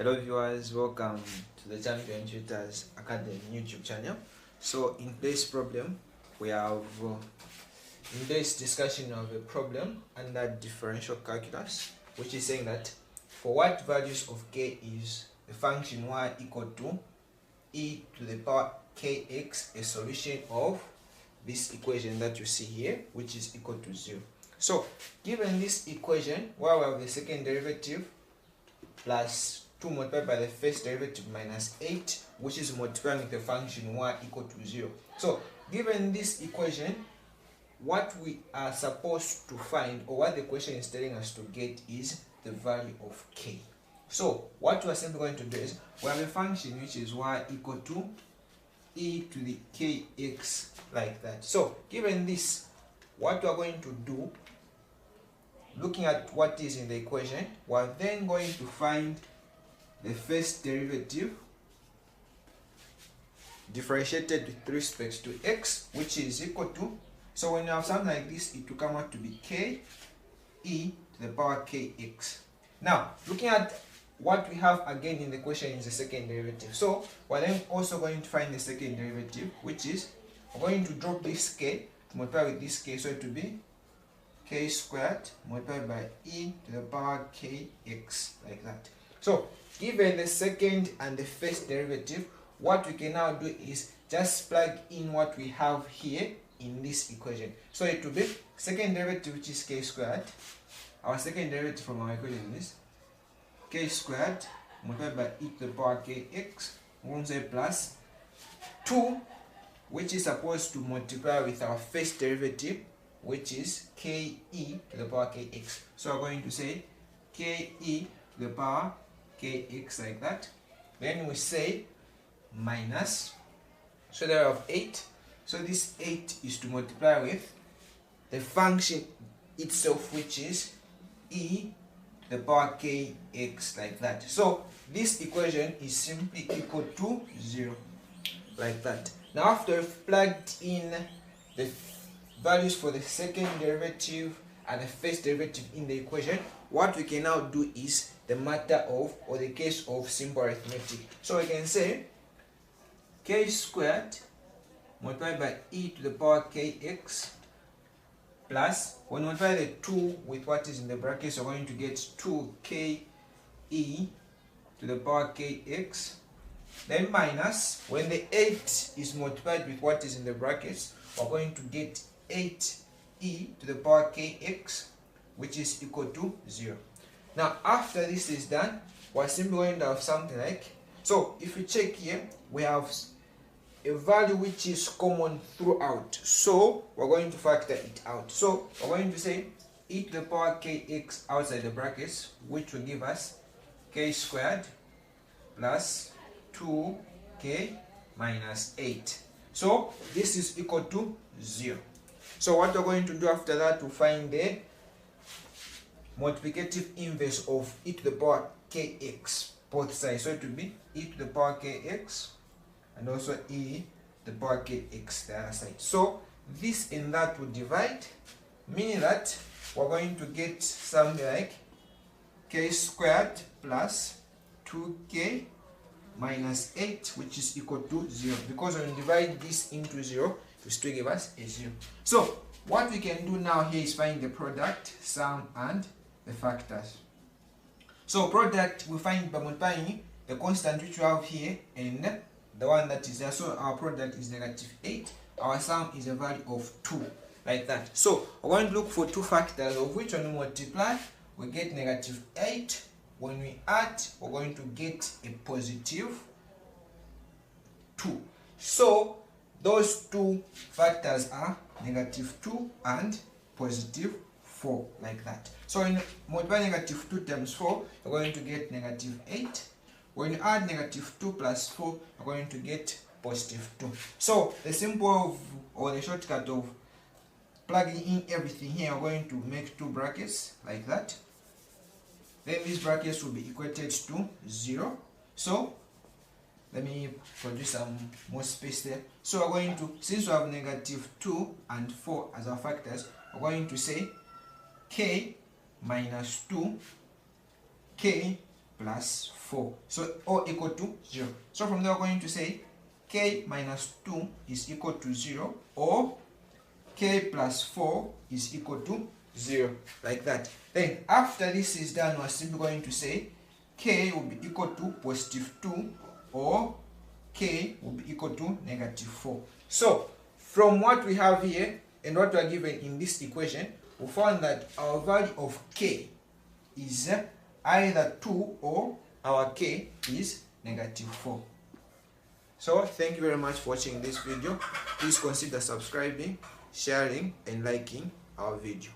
Hello viewers, welcome to the Champion Tutors Academy YouTube channel. So in today's problem, we have in this discussion of a problem under differential calculus, which is saying that for what values of k is the function y equal to e to the power kx, a solution of this equation that you see here, which is equal to 0. So given this equation, where we have the second derivative plus 2 multiplied by the first derivative minus 8, which is multiplying with the function y equal to 0. So given this equation, what we are supposed to find, or what the question is telling us to get, is the value of k. So what we are simply going to do is, we have a function which is y equal to e to the kx, like that. So given this, what we are going to do, looking at what is in the equation, we are then going to find the first derivative differentiated with respect to x, which is equal to, so when you have something like this, it will come out to be k e to the power kx. Now looking at what we have again in the question is the second derivative. So we're then also going to find the second derivative, which is, we're going to drop this k to multiply with this k, so it will be k squared multiplied by e to the power kx, like that. So given the second and the first derivative, what we can now do is just plug in what we have here in this equation. So it will be second derivative, which is k squared. Our second derivative from our equation is k squared multiplied by e to the power kx, we will say plus 2, which is supposed to multiply with our first derivative, which is ke to the power kx. So we're going to say ke to the power kx, like that. Then we say minus, so there of 8. So this 8 is to multiply with the function itself, which is e to the power kx, like that. So this equation is simply equal to 0, like that. Now after we've plugged in the values for the second derivative and the first derivative in the equation, what we can now do is the matter of, or the case of, simple arithmetic. So we can say k squared multiplied by e to the power kx plus, when we multiply the 2 with what is in the brackets, we're going to get 2ke to the power kx. Then minus, when the 8 is multiplied with what is in the brackets, we're going to get 8e to the power kx, which is equal to 0. Now after this is done, we're simply going to have something like, so if you check here, we have a value which is common throughout, so we're going to factor it out. So we're going to say e to the power kx outside the brackets, which will give us k squared plus 2k minus 8. So this is equal to 0. So what we're going to do after that, to find the multiplicative inverse of e to the power kx, both sides. So it will be e to the power kx and also e to the power kx, the other side. So this and that will divide, meaning that we're going to get something like k squared plus 2k minus 8, which is equal to 0. Because when we divide this into 0, it will still give us a 0. So what we can do now here is find the product, sum, and the factors. So product we find by multiplying the constant which we have here and the one that is there. So our product is -8, our sum is a value of 2, like that. So we're going to look for two factors, of which when we multiply we get -8. When we add, we're going to get a positive 2. So those two factors are -2 and positive 4, like that. So when you multiply -2 times 4, you're going to get -8. When you add -2 plus 4, you're going to get positive 2. So the simple or the shortcut of plugging in everything here, we're going to make two brackets, like that. Then these brackets will be equated to 0. So let me produce some more space there. So we're going to, since we have -2 and 4 as our factors, we're going to say k minus 2, k plus 4. So all equal to 0. So from there we're going to say k minus 2 is equal to 0, or k plus 4 is equal to 0, like that. Then after this is done, we're simply going to say k will be equal to positive 2, or k will be equal to negative 4. So from what we have here and what we are given in this equation, we found that our value of k is either 2 or our k is negative 4. So thank you very much for watching this video. Please consider subscribing, sharing and liking our video.